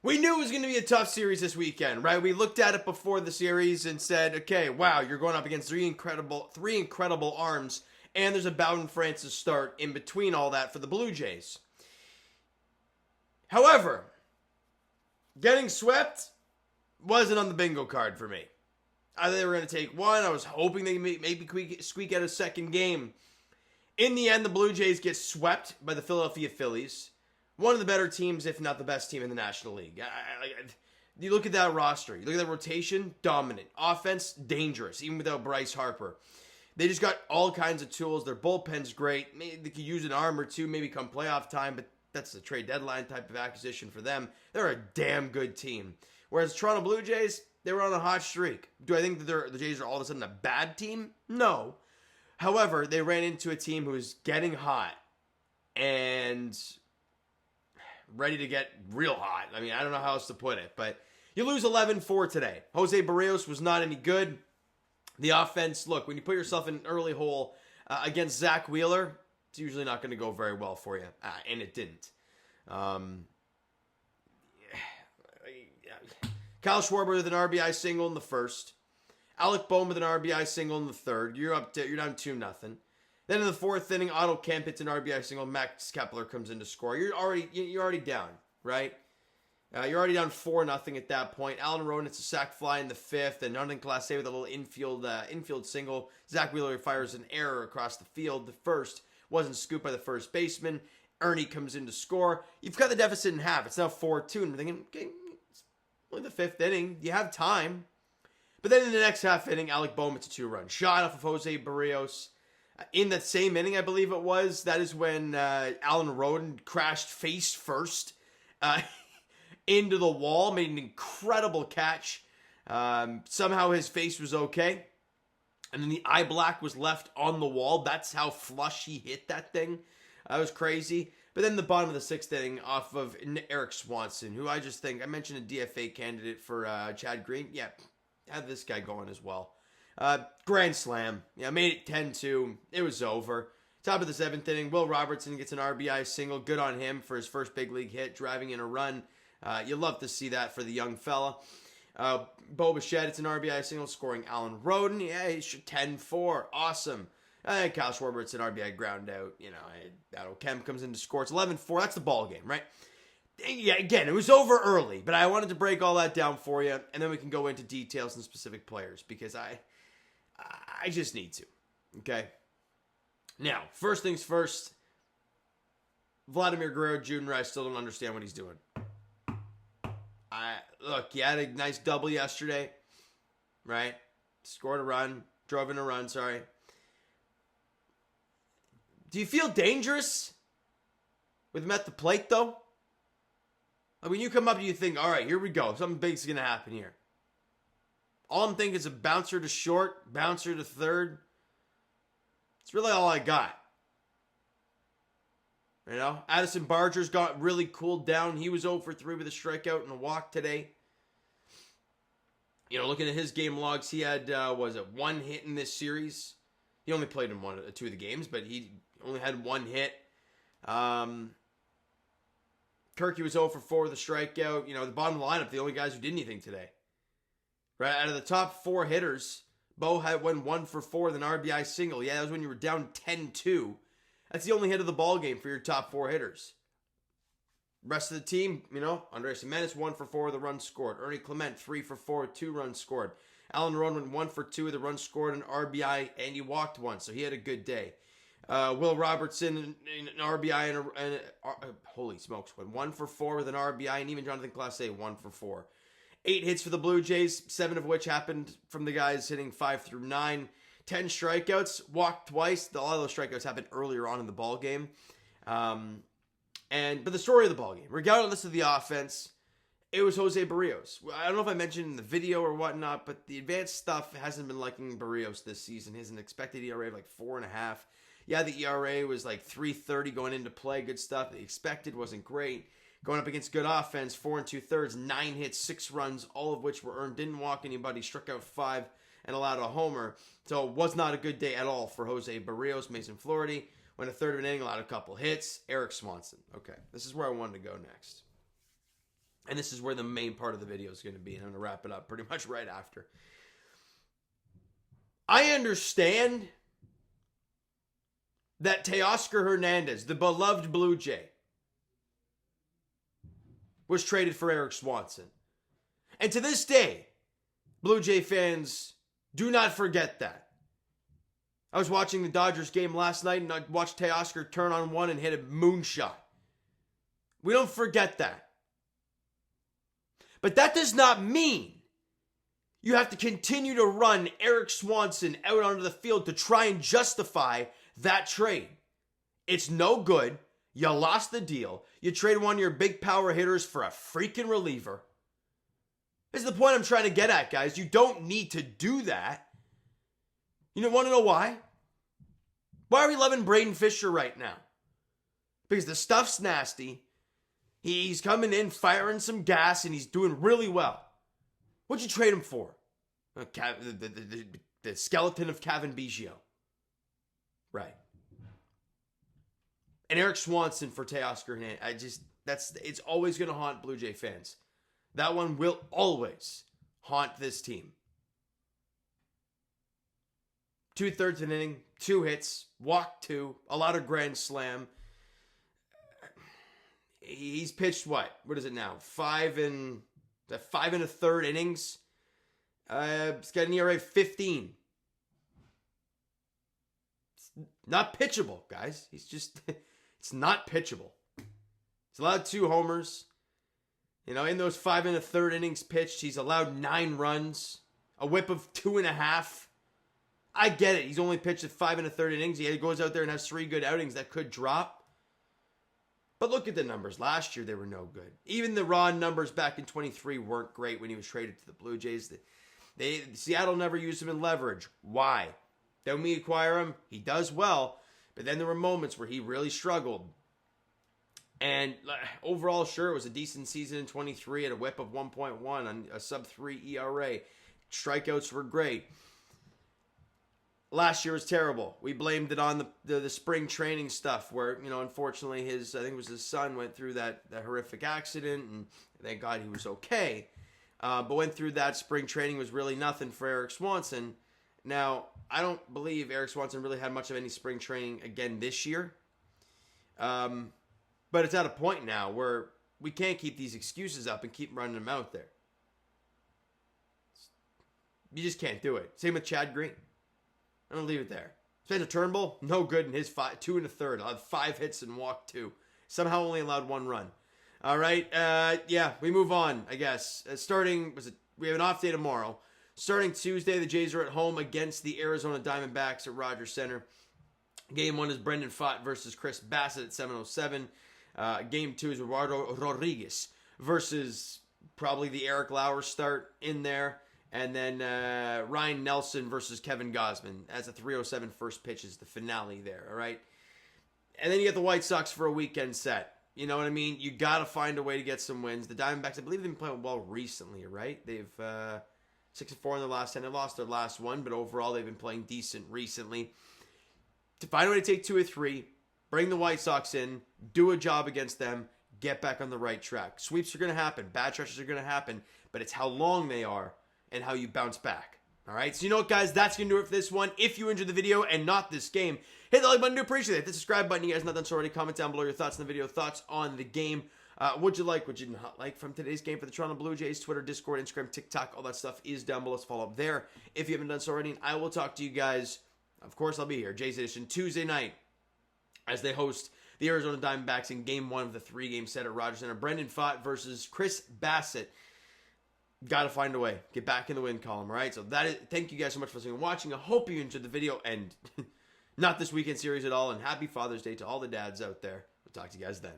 We knew it was going to be a tough series this weekend, right? We looked at it before the series and said, okay, wow, you're going up against three incredible arms, and there's a Bowden Francis start in between all that for the Blue Jays. However, getting swept wasn't on the bingo card for me. I thought they were going to take one. I was hoping they maybe squeak out a second game. In the end, the Blue Jays get swept by the Philadelphia Phillies. One of the better teams, if not the best team in the National League. You look at that roster. You look at that rotation, dominant. Offense, dangerous, even without Bryce Harper. They just got all kinds of tools. Their bullpen's great. Maybe they could use an arm or two, maybe come playoff time, but that's the trade deadline type of acquisition for them. They're a damn good team. Whereas Toronto Blue Jays, they were on a hot streak. Do I think that the Jays are all of a sudden a bad team? No. However, they ran into a team who is getting hot and ready to get real hot. I mean, I don't know how else to put it, but you lose 11-4 today. Jose Berrios was not any good. The offense, look, when you put yourself in an early hole against Zach Wheeler, it's usually not going to go very well for you, and it didn't. Kyle Schwarber with an RBI single in the first. Alec Bohm with an RBI single in the third. You're down 2-0. Then in the fourth inning, Otto Kemp hits an RBI single. Max Kepler comes in to score. You're already down, right? You're already down 4-0 at that point. Alan Roden hits a sac fly in the fifth, and Nondin Clase with a little infield single. Zach Wheeler fires an error across the field. The first wasn't scooped by the first baseman. Ernie comes in to score. You've cut the deficit in half. It's now 4-2. And I'm thinking, okay, it's only the fifth inning. You have time. But then in the next half inning, Alec Bohm hits a 2-run shot off of Jose Berrios. In that same inning, I believe it was, that is when Alan Roden crashed face first into the wall, made an incredible catch. Somehow his face was okay. And then the eye black was left on the wall. That's how flush he hit that thing. That was crazy. But then the bottom of the sixth inning off of Eric Swanson, who I just think, I mentioned a DFA candidate for Chad Green. Yeah, have this guy going as well. Grand slam. Yeah, made it 10-2. It was over. Top of the seventh inning, Will Robertson gets an RBI single. Good on him for his first big league hit, driving in a run. You love to see that for the young fella. Bo Bichette, it's an RBI single, scoring Alan Roden. Yeah, he's 10-4. Awesome. Kyle Schwarber, it's an RBI ground out. Otto Kemp comes in to score. It's 11-4. That's the ball game, right? Yeah, again, it was over early, but I wanted to break all that down for you, and then we can go into details and specific players, because I just need to, okay? Now, first things first, Vladimir Guerrero Jr., I still don't understand what he's doing. Look, he had a nice double yesterday, right? Drove in a run, sorry. Do you feel dangerous with him at the plate, though? Like when you come up and you think, all right, here we go. Something big's going to happen here. All I'm thinking is a bouncer to short, bouncer to third. It's really all I got. Addison Barger's got really cooled down. He was 0 for 3 with a strikeout and a walk today. Looking at his game logs, he had, one hit in this series. He only played in two of the games, but he only had one hit. Kirky was 0 for 4 with a strikeout. The bottom of the lineup, the only guys who did anything today. Right, out of the top 4 hitters, Bo went 1 for 4 with an RBI single. Yeah, that was when you were down 10-2. That's the only hit of the ball game for your top 4 hitters. Rest of the team, Andres Jimenez 1 for 4 with a run scored. Ernie Clement 3 for 4 with 2 runs scored. Alan Roden went 1 for 2 with a run scored, an RBI, and he walked 1, so he had a good day. Will Robertson, an RBI, and holy smokes, went 1 for 4 with an RBI, and even Jonathan Clase 1 for 4. 8 hits for the Blue Jays, 7 of which happened from the guys hitting 5 through 9. 10 strikeouts, walked twice. A lot of those strikeouts happened earlier on in the ball game. But the story of the ball game, regardless of the offense, it was Jose Berrios. I don't know if I mentioned in the video or whatnot, but the advanced stuff hasn't been liking Berrios this season. He has an expected ERA of like 4.5. Yeah, the ERA was like 3.30 going into play. Good stuff. The expected wasn't great. Going up against good offense, 4 2/3, 9 hits, 6 runs, all of which were earned. Didn't walk anybody, struck out 5, and allowed a homer. So it was not a good day at all for Jose Berrios. Mason Flaherty went a third of an inning, allowed a couple hits. Eric Swanson. Okay, this is where I wanted to go next. And this is where the main part of the video is going to be. And I'm going to wrap it up pretty much right after. I understand that Teoscar Hernandez, the beloved Blue Jay, was traded for Eric Swanson. And to this day, Blue Jay fans do not forget that. I was watching the Dodgers game last night and I watched Teoscar turn on one and hit a moonshot. We don't forget that. But that does not mean you have to continue to run Eric Swanson out onto the field to try and justify that trade. It's no good. You lost the deal. You traded one of your big power hitters for a freaking reliever. This is the point I'm trying to get at, guys. You don't need to do that. You want to know why? Why are we loving Braden Fisher right now? Because the stuff's nasty. He's coming in, firing some gas, and he's doing really well. What'd you trade him for? The skeleton of Kevin Biggio. Right. And Eric Swanson for Teoscar Hernandez. It's always going to haunt Blue Jay fans. That one will always haunt this team. 2/3 an inning, 2 hits, walked 2, a lot of grand slam. He's pitched what? What is it now? 5 1/3 innings. He's got an ERA of 15. It's not pitchable, guys. It's not pitchable. He's allowed 2 homers. In those 5 1/3 innings pitched, he's allowed 9 runs, a whip of 2.5. I get it. He's only pitched at 5 1/3 innings. He goes out there and has 3 good outings that could drop. But look at the numbers. Last year, they were no good. Even the raw numbers back in 23 weren't great when he was traded to the Blue Jays. Seattle never used him in leverage. Why? Then we acquire him. He does well. But then there were moments where he really struggled. And overall, sure, it was a decent season in 23 at a whip of 1.1 on a sub-3 ERA. Strikeouts were great. Last year was terrible. We blamed it on the spring training stuff where, unfortunately I think it was his son went through that horrific accident, and thank God he was okay. But went through that. Spring training was really nothing for Eric Swanson. Now, I don't believe Eric Swanson really had much of any spring training again this year. But it's at a point now where we can't keep these excuses up and keep running them out there. You just can't do it. Same with Chad Green. I'm going to leave it there. Spencer Turnbull, no good in his 2 1/3. Allowed 5 hits and walked 2. Somehow only allowed 1 run. All right. We move on, I guess. We have an off day tomorrow. Starting Tuesday, the Jays are at home against the Arizona Diamondbacks at Rogers Center. Game 1 is Brendan Pfaadt versus Chris Bassitt at 7:07. Game 2 is Eduardo Rodriguez versus probably the Eric Lauer start in there. And then Ryan Nelson versus Kevin Gausman as a 3:07 first pitch is the finale there, all right? And then you get the White Sox for a weekend set. You know what I mean? You got to find a way to get some wins. The Diamondbacks, I believe they've been playing well recently, right? They've 6-4 in their last 10. They lost their last one, but overall they've been playing decent recently. To find a way to take 2 or 3, bring the White Sox in, do a job against them, get back on the right track. Sweeps are going to happen. Bad stretches are going to happen, but it's how long they are and how you bounce back. All right, so you know what, guys? That's going to do it for this one. If you enjoyed the video and not this game, hit the like button to appreciate it. Hit the subscribe button. You guys not done so already. Comment down below your thoughts on the video, thoughts on the game. What'd you like, what'd you not like from today's game for the Toronto Blue Jays? Twitter, Discord, Instagram, TikTok, all that stuff is down below. Let's follow up there if you haven't done so already. And I will talk to you guys. Of course, I'll be here. Jays Edition Tuesday night as they host the Arizona Diamondbacks in Game 1 of the 3-game set at Rogers Center. Brendan Pfaadt versus Chris Bassitt. Got to find a way. Get back in the win column, all right? So thank you guys so much for listening and watching. I hope you enjoyed the video and not this weekend series at all. And happy Father's Day to all the dads out there. We'll talk to you guys then.